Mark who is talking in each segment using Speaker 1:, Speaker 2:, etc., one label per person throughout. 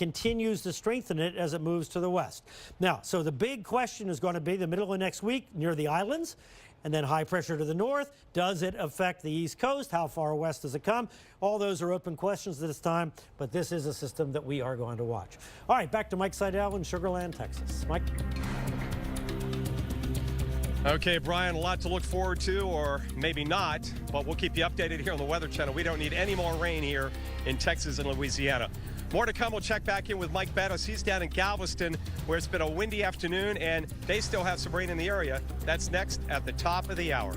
Speaker 1: continues to strengthen it as it moves to the west. Now, so the big question is going to be the middle of next week near the islands. And then high pressure to the north. Does it affect the East Coast? How far west does it come? All those are open questions at this time, but this is a system that we are going to watch. All right, back to Mike Seidel in Sugar Land, Texas. Mike?
Speaker 2: Okay, Brian, a lot to look forward to, or maybe not, but we'll keep you updated here on the Weather Channel. We don't need any more rain here in Texas and Louisiana. More to come. We'll check back in with Mike Bettis. He's down in Galveston, where it's been a windy afternoon, and they still have some rain in the area. That's next at the top of the hour.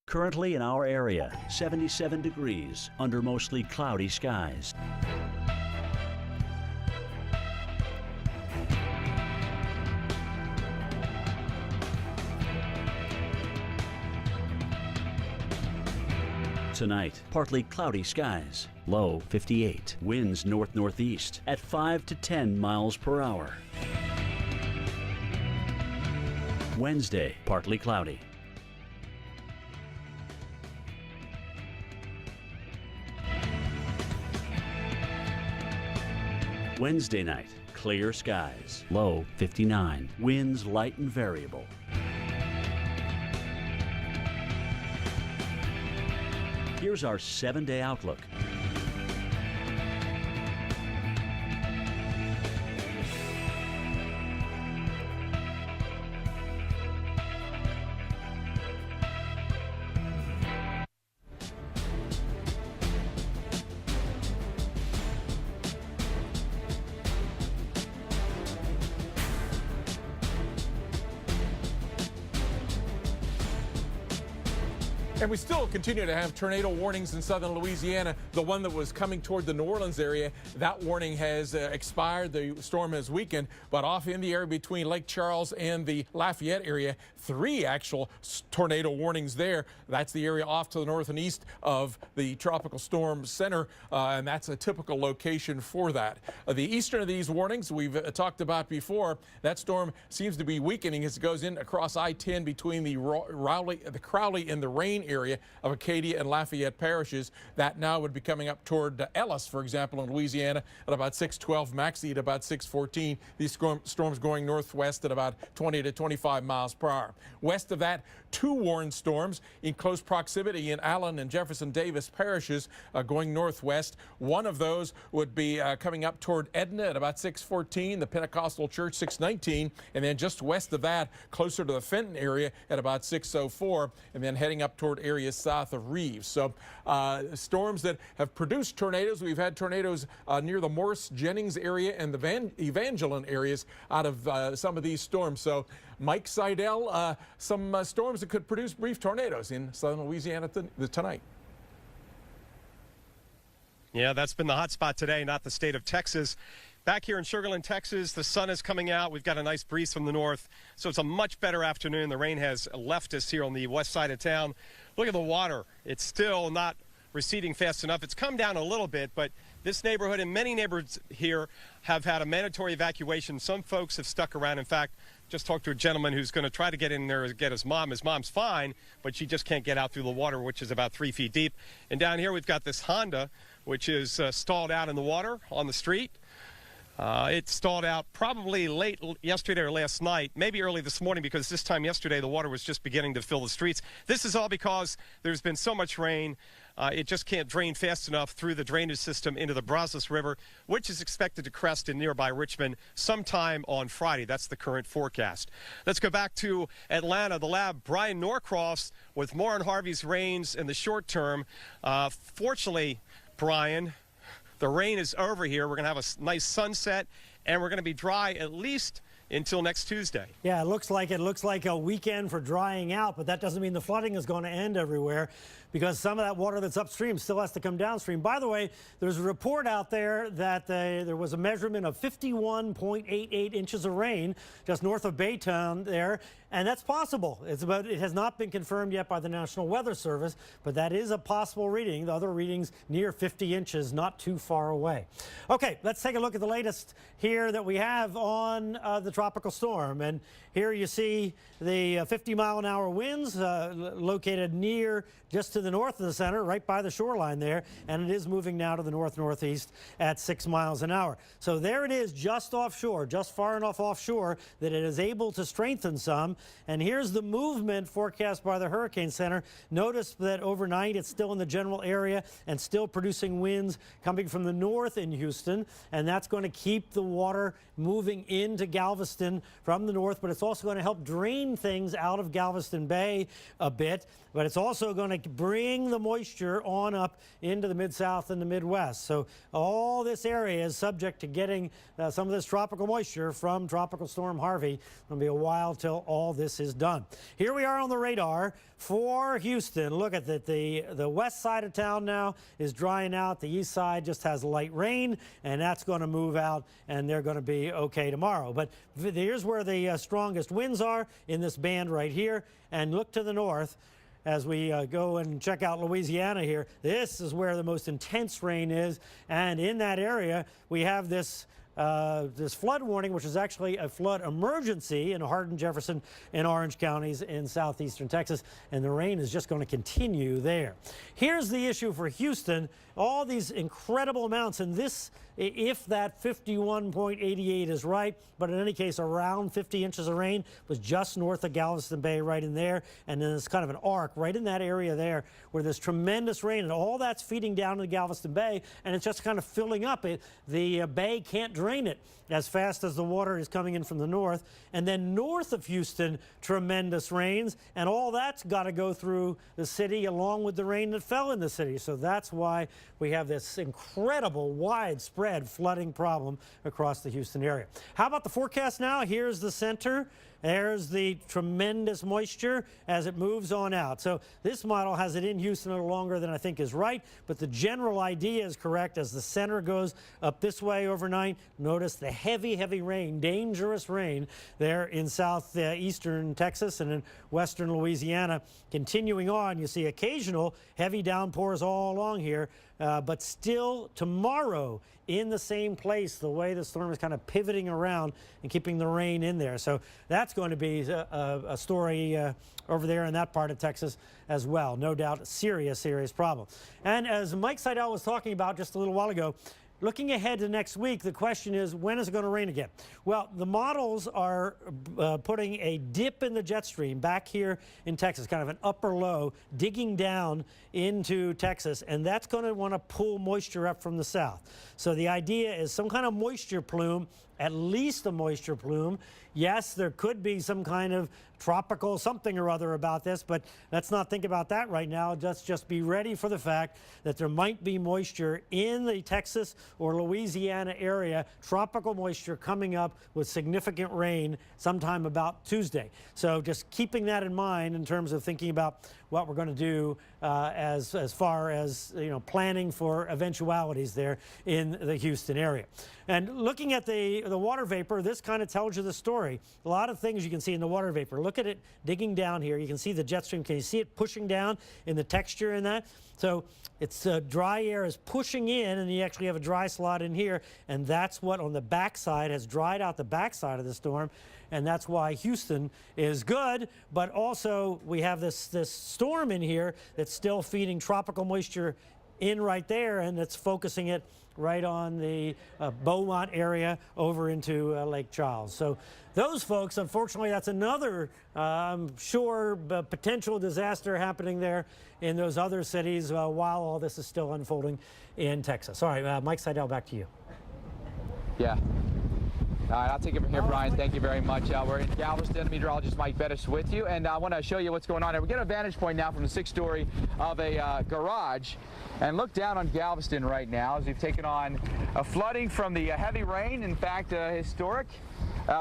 Speaker 3: Currently in our area, 77 degrees under mostly cloudy skies. Tonight, partly cloudy skies, low 58. Winds north-northeast at 5 to 10 miles per hour. Wednesday, partly cloudy. Wednesday night, clear skies, low 59. Winds light and variable. Here's our 7-day outlook.
Speaker 4: And we still continue to have tornado warnings in southern Louisiana. The one that was coming toward the New Orleans area, that warning has expired. The storm has weakened, but off in the area between Lake Charles and the Lafayette area, 3 actual tornado warnings there. That's the area off to the north and east of the tropical storm center, and that's a typical location for that. The eastern of these warnings we've talked about before. That storm seems to be weakening as it goes in across I-10 between the Crowley and the Rain area of Acadia and Lafayette parishes. That now would be coming up toward Ellis, for example, in Louisiana at about 612, Maxey at about 614. These storms going northwest at about 20 to 25 miles per hour. West of that, 2 warned storms in close proximity in Allen and Jefferson Davis parishes going northwest. One of those would be coming up toward Edna at about 614, the Pentecostal Church 619, and then just west of that, closer to the Fenton area at about 604, and then heading up toward areas south of Reeves. So storms that have produced tornadoes. We've had tornadoes near the Morse Jennings area and the Evangeline areas out of some of these storms. So Mike Seidel, some storms that could produce brief tornadoes in southern Louisiana tonight.
Speaker 2: Yeah, that's been the hot spot today, not the state of Texas. Back here in Sugar Land, Texas, the sun is coming out. We've got a nice breeze from the north, so it's a much better afternoon. The rain has left us here on the west side of town. Look at the water. It's still not receding fast enough. It's come down a little bit, but this neighborhood and many neighborhoods here have had a mandatory evacuation. Some folks have stuck around. In fact, just talked to a gentleman who's going to try to get in there and get his mom. His mom's fine, but she just can't get out through the water, which is about 3 feet deep. And down here we've got this Honda, which is stalled out in the water on the street. It stalled out probably late yesterday or last night, maybe early this morning, because this time yesterday the water was just beginning to fill the streets. This is all because there's been so much rain. It just can't drain fast enough through the drainage system into the Brazos River, which is expected to crest in nearby Richmond sometime on Friday. That's the current forecast. Let's go back to Atlanta. The lab, Brian Norcross, with more on Harvey's rains in the short term. Fortunately, Brian, the rain is over here. We're going to have a nice sunset, and we're going to be dry at least until next Tuesday.
Speaker 1: Yeah, it looks like a weekend for drying out, but that doesn't mean the flooding is going to end everywhere, because some of that water that's upstream still has to come downstream. By the way, there's a report out there that there was a measurement of 51.88 inches of rain just north of Baytown there, and that's possible. It has not been confirmed yet by the National Weather Service, but that is a possible reading. The other readings near 50 inches, not too far away. Okay, let's take a look at the latest here that we have on the tropical storm. And here you see the 50-mile-an-hour winds located near, just to the north of the center, right by the shoreline there. And it is moving now to the north-northeast at 6 miles an hour. So there it is, just offshore, just far enough offshore that it is able to strengthen some. And here's the movement forecast by the Hurricane Center. Notice that overnight it's still in the general area and still producing winds coming from the north in Houston. And that's going to keep the water moving into Galveston from the north, but it's also going to help drain things out of Galveston Bay a bit. But it's also going to bring the moisture on up into the Mid-South and the Midwest. So all this area is subject to getting some of this tropical moisture from Tropical Storm Harvey. It's going to be a while till all this is done. Here we are on the radar for Houston. Look at that. The west side of town now is drying out. The east side just has light rain, and that's going to move out, and they're going to be okay tomorrow. But here's where the strongest winds are, in this band right here. And look to the north. As we go and check out Louisiana here, this is where the most intense rain is. And in that area, we have this flood warning, which is actually a flood emergency in Hardin, Jefferson, and Orange counties in southeastern Texas. And the rain is just going to continue there. Here's the issue for Houston. All these incredible amounts, and this, if that 51.88 is right, but in any case, around 50 inches of rain was just north of Galveston Bay, right in there. And then it's kind of an arc right in that area there where there's tremendous rain, and all that's feeding down to the Galveston Bay, and it's just kind of filling up. The bay can't drain it as fast as the water is coming in from the north. And then north of Houston, tremendous rains, and all that's got to go through the city along with the rain that fell in the city. So that's why we have this incredible widespread flooding problem across the Houston area. How about the forecast now? Here's the center. There's the tremendous moisture as it moves on out. So this model has it in Houston a little longer than I think is right, but the general idea is correct. As the center goes up this way overnight, notice the heavy, heavy rain, dangerous rain there in southeastern Texas and in western Louisiana. Continuing on, you see occasional heavy downpours all along here, but still tomorrow in the same place, the way the storm is kind of pivoting around and keeping the rain in there. So that's going to be a story over there in that part of Texas as well. No doubt a serious, serious problem. And as Mike Seidel was talking about just a little while ago, looking ahead to next week, the question is, when is it going to rain again? Well, the models are putting a dip in the jet stream back here in Texas, kind of an upper low, digging down into Texas, and that's going to want to pull moisture up from the south. So the idea is some kind of moisture plume, at least a moisture plume. Yes, there could be some kind of tropical something or other about this, but let's not think about that right now. Let's just be ready for the fact that there might be moisture in the Texas or Louisiana area, tropical moisture coming up with significant rain sometime about Tuesday. So just keeping that in mind in terms of thinking about what we're going to do as far as, you know, planning for eventualities there in the Houston area. And looking at the water vapor, this kind of tells you the story. A lot of things you can see in the water vapor. Look at it digging down here. You can see the jet stream. Can you see it pushing down in the texture in that? So it's dry air is pushing in, and you actually have a dry slot in here, and that's what on the backside has dried out the backside of the storm, and that's why Houston is good. But also we have this storm in here that's still feeding tropical moisture in right there, and it's focusing it right on the Beaumont area over into Lake Charles. So those folks, unfortunately, that's another, I'm sure, potential disaster happening there in those other cities while all this is still unfolding in Texas. All right, Mike Seidel, back to you.
Speaker 5: Yeah. All right, I'll take it from here, Brian. Thank you very much. We're in Galveston. Meteorologist Mike Bettis with you, and I want to show you what's going on here. We get a vantage point now from the 6th story of a garage, and look down on Galveston right now as we've taken on a flooding from the heavy rain. In fact, historic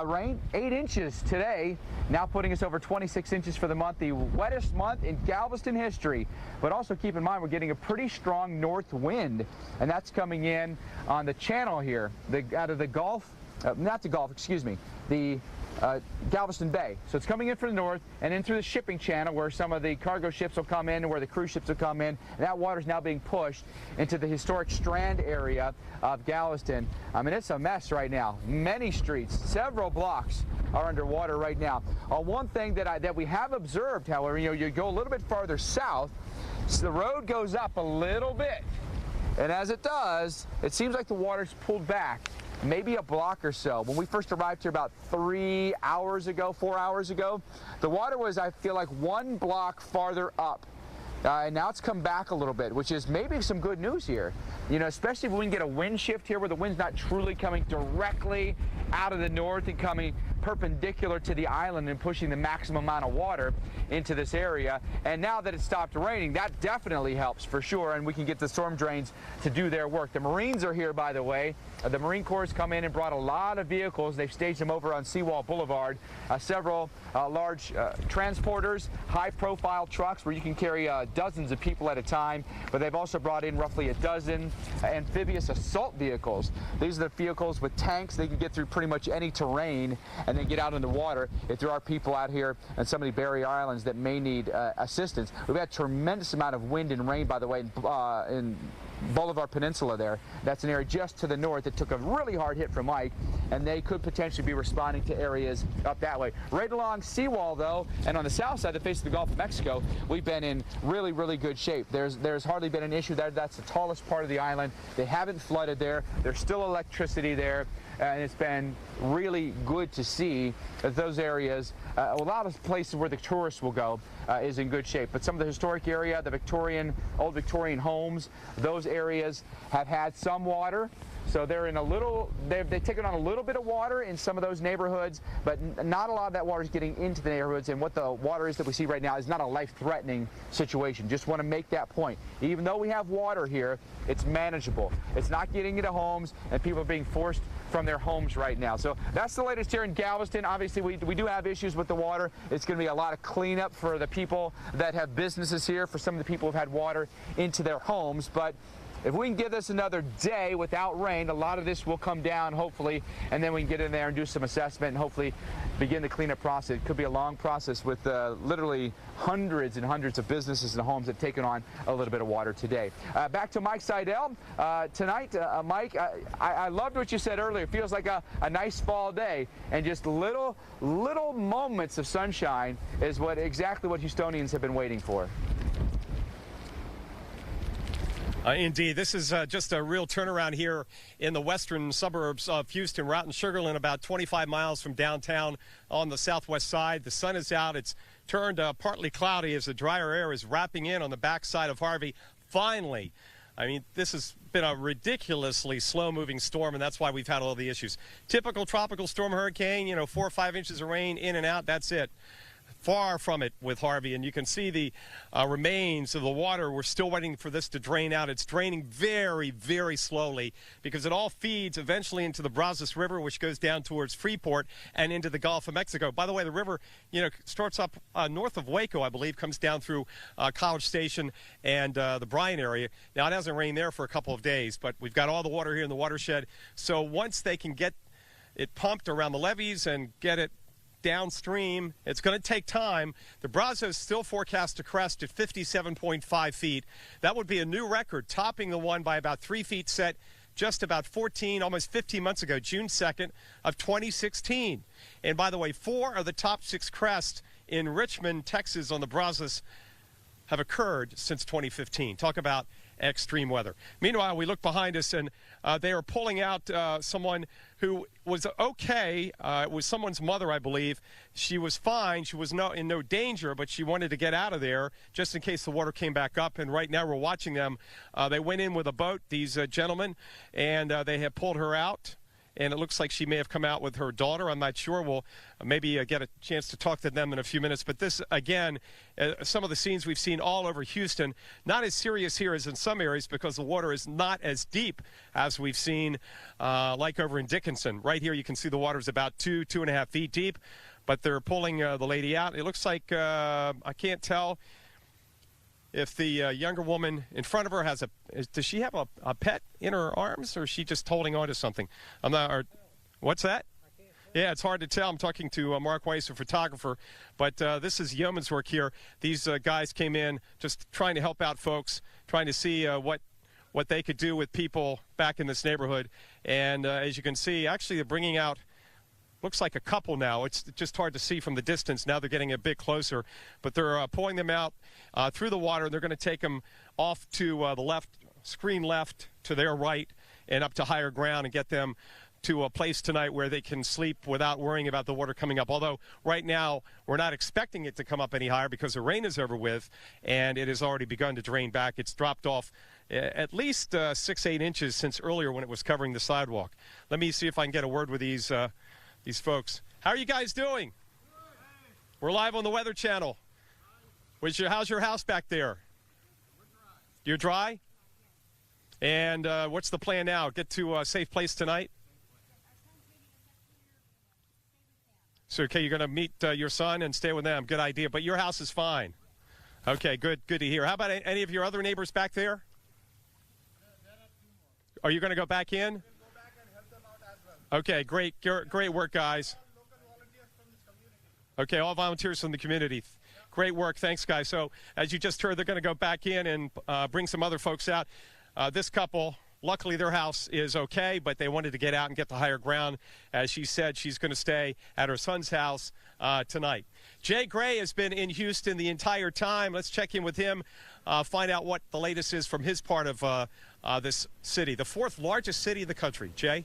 Speaker 5: rain, 8 inches today, now putting us over 26 inches for the month, the wettest month in Galveston history. But also keep in mind we're getting a pretty strong north wind, and that's coming in on the channel here, out of the Gulf. Not the Gulf, excuse me, the Galveston Bay. So it's coming in from the north and in through the shipping channel where some of the cargo ships will come in and where the cruise ships will come in. And that water is now being pushed into the historic Strand area of Galveston. I mean, it's a mess right now. Many streets, several blocks are underwater right now. One thing that we have observed, however, you go a little bit farther south, so the road goes up a little bit. And as it does, it seems like the water's pulled back maybe a block or so. When we first arrived here about 4 hours ago, the water was, I feel like, 1 block farther up. And now it's come back a little bit, which is maybe some good news here. Especially when we can get a wind shift here where the wind's not truly coming directly out of the north and coming perpendicular to the island and pushing the maximum amount of water into this area. And now that it's stopped raining, that definitely helps for sure, and we can get the storm drains to do their work. The Marines are here, by the way. The Marine Corps has come in and brought a lot of vehicles. They've staged them over on Seawall Boulevard. Several large transporters, high-profile trucks where you can carry dozens of people at a time, but they've also brought in roughly a dozen amphibious assault vehicles. These are the vehicles with tanks. They can get through pretty much any terrain and then get out in the water if there are people out here on some of the barrier islands that may need assistance. We've had a tremendous amount of wind and rain, by the way, in Bolivar Peninsula there. That's an area just to the north that took a really hard hit from Mike, and they could potentially be responding to areas up that way. Right along Seawall, though, and on the south side, the face of the Gulf of Mexico, we've been in really, really good shape. There's hardly been an issue there. That's the tallest part of the island. They haven't flooded there. There's still electricity there. And it's been really good to see that those areas, a lot of places where the tourists will go, is in good shape. But some of the historic area, the old Victorian homes, those areas have had some water. So they're in they've taken on a little bit of water in some of those neighborhoods, but not a lot of that water is getting into the neighborhoods. And what the water is that we see right now is not a life-threatening situation. Just want to make that point. Even though we have water here, it's manageable. It's not getting into homes, and people are being forced from their homes right now. So that's the latest here in Galveston. Obviously, we do have issues with the water. It's going to be a lot of cleanup for the people that have businesses here, for some of the people who've had water into their homes. But if we can give this another day without rain, a lot of this will come down, hopefully, and then we can get in there and do some assessment and hopefully begin the cleanup process. It could be a long process with literally hundreds and hundreds of businesses and homes that have taken on a little bit of water today. Back to Mike Seidel. Tonight, Mike, I loved what you said earlier. It feels like a nice fall day, and just little moments of sunshine is exactly what Houstonians have been waiting for.
Speaker 2: Indeed, this is just a real turnaround here in the western suburbs of Houston. We're out in Sugar Land, about 25 miles from downtown on the southwest side. The sun is out. It's turned partly cloudy as the drier air is wrapping in on the backside of Harvey. Finally, I mean, this has been a ridiculously slow-moving storm, and that's why we've had all the issues. Typical tropical storm hurricane, 4 or 5 inches of rain in and out. That's it. Far from it with Harvey, and you can see the remains of the water. We're still waiting for this to drain out. It's draining very, very slowly because it all feeds eventually into the Brazos River, which goes down towards Freeport and into the Gulf of Mexico. By the way, the river, starts up north of Waco, I believe, comes down through College Station and the Bryan area. Now, it hasn't rained there for a couple of days, but we've got all the water here in the watershed. So once they can get it pumped around the levees and get it downstream, it's going to take time. The Brazos is still forecast to crest at 57.5 feet. That would be a new record, topping the one by about 3 feet set just about 14, almost 15 months ago, June 2nd of 2016. And by the way, 4 of the top 6 crests in Richmond, Texas on the Brazos have occurred since 2015. Talk about extreme weather. Meanwhile, we look behind us, and they are pulling out someone who was okay. It was someone's mother, I believe. She was fine. She was in no danger, but she wanted to get out of there just in case the water came back up. And right now we're watching them. They went in with a boat, these gentlemen, and they have pulled her out. And it looks like she may have come out with her daughter. I'm not sure. We'll maybe get a chance to talk to them in a few minutes. But this, again, some of the scenes we've seen all over Houston, not as serious here as in some areas because the water is not as deep as we've seen like over in Dickinson. Right here you can see the water is about 2.5 feet deep. But they're pulling the lady out. It looks like, I can't tell if the younger woman in front of her has does she have a pet in her arms, or is she just holding on to something? I'm not. What's that? Yeah, it's hard to tell. I'm talking to Mark Weiss, a photographer, but this is yeoman's work here. These guys came in just trying to help out folks, trying to see what they could do with people back in this neighborhood. And as you can see, actually they're bringing out, looks like a couple now. It's just hard to see from the distance. Now they're getting a bit closer, but they're pulling them out through the water. They're going to take them off to the left, screen left to their right, and up to higher ground and get them to a place tonight where they can sleep without worrying about the water coming up. Although right now we're not expecting it to come up any higher because the rain is over with and it has already begun to drain back. It's dropped off at least 6-8 inches since earlier when it was covering the sidewalk. Let me see if I can get a word with these folks. How are you guys doing? We're live on the Weather Channel. How's your house back there? You're dry? And what's the plan now? Get to a safe place tonight? So, okay, you're going to meet your son and stay with them. Good idea. But your house is fine. Okay, good to hear. How about any of your other neighbors back there? Are you going to go back in? Okay, great work, guys. Okay, all volunteers from the community. Great work. Thanks, guys. So, as you just heard, they're going to go back in and bring some other folks out. This couple, luckily their house is okay, but they wanted to get out and get to higher ground. As she said, she's going to stay at her son's house tonight. Jay Gray has been in Houston the entire time. Let's check in with him, find out what the latest is from his part of this city, the fourth largest city in the country. Jay?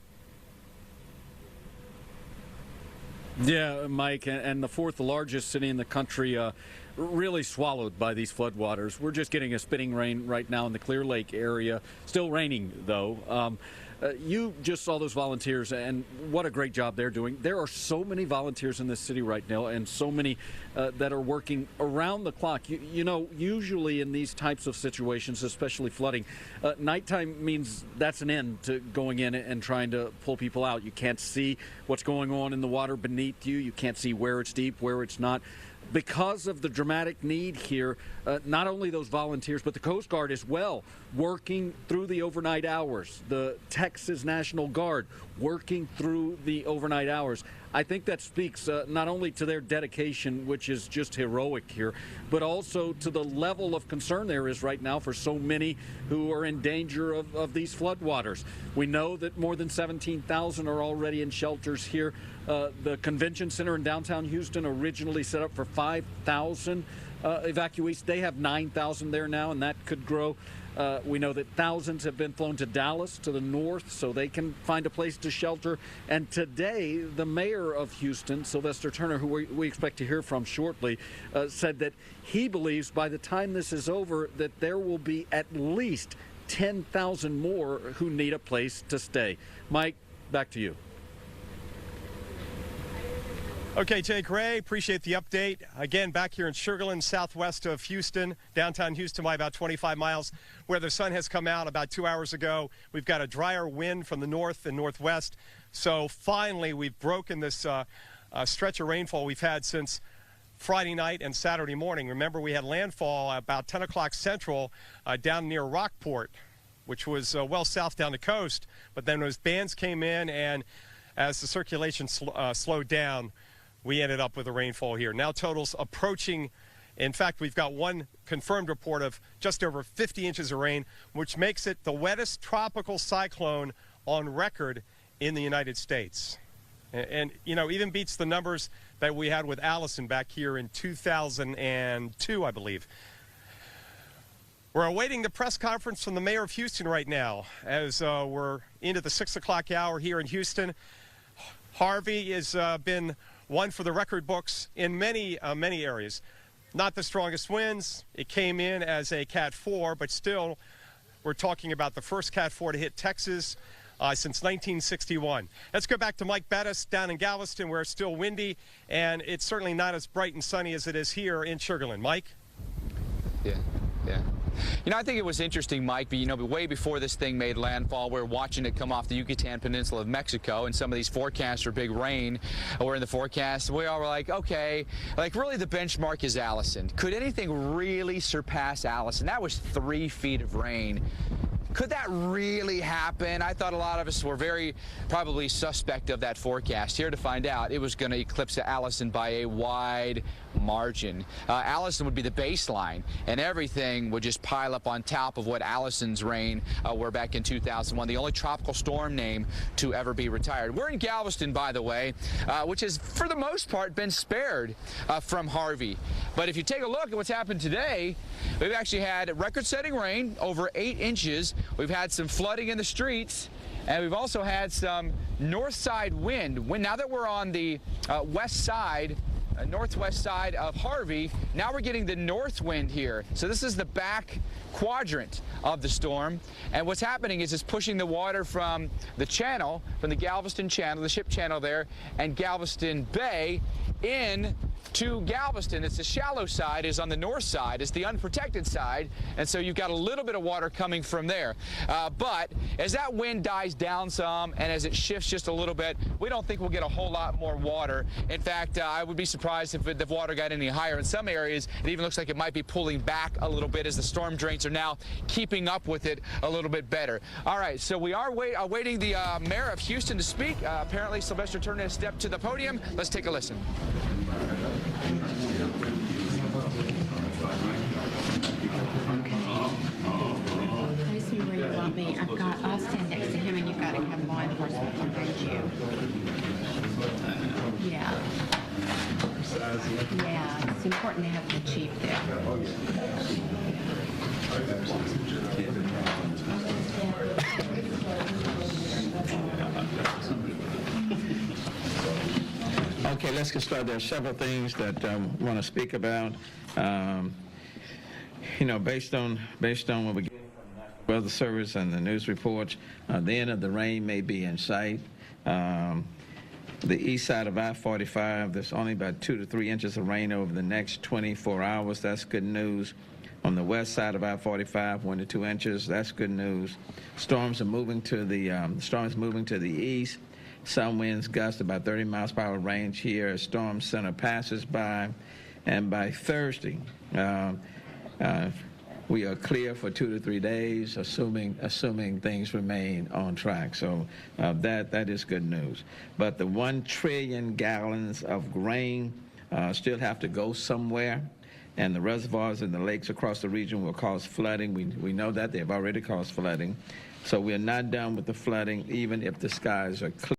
Speaker 6: Yeah, Mike, and the fourth largest city in the country really swallowed by these floodwaters. We're just getting a spitting rain right now in the Clear Lake area. Still raining, though. You just saw those volunteers, and what a great job they're doing. There are so many volunteers in this city right now, and so many that are working around the clock. You know, usually in these types of situations, especially flooding, nighttime means that's an end to going in and trying to pull people out. You can't see what's going on in the water beneath you. You can't see where it's deep, where it's not. Because of the dramatic need here, not only those volunteers, but the Coast Guard as well, working through the overnight hours. The Texas National Guard working through the overnight hours. I think that speaks not only to their dedication, which is just heroic here, but also to the level of concern there is right now for so many who are in danger of these floodwaters. We know that more than 17,000 are already in shelters here. The convention center in downtown Houston originally set up for 5,000 evacuees. They have 9,000 there now, and that could grow. We know that thousands have been flown to Dallas, to the north, so they can find a place to shelter. And today, the mayor of Houston, Sylvester Turner, who we expect to hear from shortly, said that he believes by the time this is over that there will be at least 10,000 more who need a place to stay. Mike, back to you.
Speaker 2: Okay, Jay Gray, appreciate the update. Again, back here in Sugar Land, southwest of Houston, downtown Houston by about 25 miles, where the sun has come out about 2 hours ago. We've got a drier wind from the north and northwest. So finally, we've broken this stretch of rainfall we've had since Friday night and Saturday morning. Remember, we had landfall about 10 o'clock central down near Rockport, which was well south down the coast. But then those bands came in, and as the circulation slowed down, we ended up with a rainfall here. Now totals approaching, in fact, we've got one confirmed report of just over 50 inches of rain, which makes it the wettest tropical cyclone on record in the United States. And you know, even beats the numbers that we had with Allison back here in 2002, I believe. We're awaiting the press conference from the mayor of Houston right now as we're into the 6 o'clock hour here in Houston. Harvey has been one for the record books in many areas. Not the strongest winds. It came in as a Cat 4, but still we're talking about the first Cat 4 to hit Texas since 1961. Let's go back to Mike Bettis down in Galveston, where it's still windy, and it's certainly not as bright and sunny as it is here in Sugar Land. Mike?
Speaker 5: Yeah. You know, I think it was interesting, Mike, but, you know, way before this thing made landfall, we were watching it come off the Yucatan Peninsula of Mexico, and some of these forecasts for big rain were in the forecast. We all were like, okay, like really the benchmark is Allison. Could anything really surpass Allison? That was 3 feet of rain. Could that really happen? I thought a lot of us were very probably suspect of that forecast. Here to find out, it was going to eclipse Allison by a wide margin. Allison would be the baseline, and everything would just pile up on top of what Allison's rain were back in 2001, the only tropical storm name to ever be retired. We're in Galveston, by the way, which has, for the most part, been spared from Harvey. But if you take a look at what's happened today, we've actually had record-setting rain, over 8 inches. We've had some flooding in the streets, and we've also had some north side wind. Now that we're on the west side, northwest side of Harvey, now we're getting the north wind here. So this is the back quadrant of the storm, and what's happening is it's pushing the water from the channel, from the Galveston channel, the ship channel there, and Galveston Bay in to Galveston. It's the shallow side is on the north side. It's the unprotected side, and so you've got a little bit of water coming from there. But as that wind dies down some and as it shifts just a little bit, we don't think we'll get a whole lot more water. In fact, I would be surprised if the water got any higher. In some areas, it even looks like it might be pulling back a little bit as the storm drains are now keeping up with it a little bit better. All right, so we are awaiting the mayor of Houston to speak. Apparently, Sylvester Turner has stepped to the podium. Let's take a listen.
Speaker 7: Place me where you want me. I'll stand next to him, and you've got to have law enforcement behind you. Yeah. Yeah, it's important to have the chief there.
Speaker 8: Okay, let's get started. There are several things that I want to speak about. You know, based on what we get from the Weather Service and the news reports, the end of the rain may be in sight. The east side of I-45, there's only about 2 to 3 inches of rain over the next 24 hours. That's good news. On the west side of I-45, 1 to 2 inches. That's good news. Storms are moving to the east. Some winds gust about 30 miles per hour range here as storm center passes by, and by Thursday, we are clear for 2 to 3 days, assuming things remain on track. So that is good news. But the 1 trillion gallons of grain still have to go somewhere, and the reservoirs and the lakes across the region will cause flooding. We know that they've already caused flooding. So we're not done with the flooding, even if the skies are clear.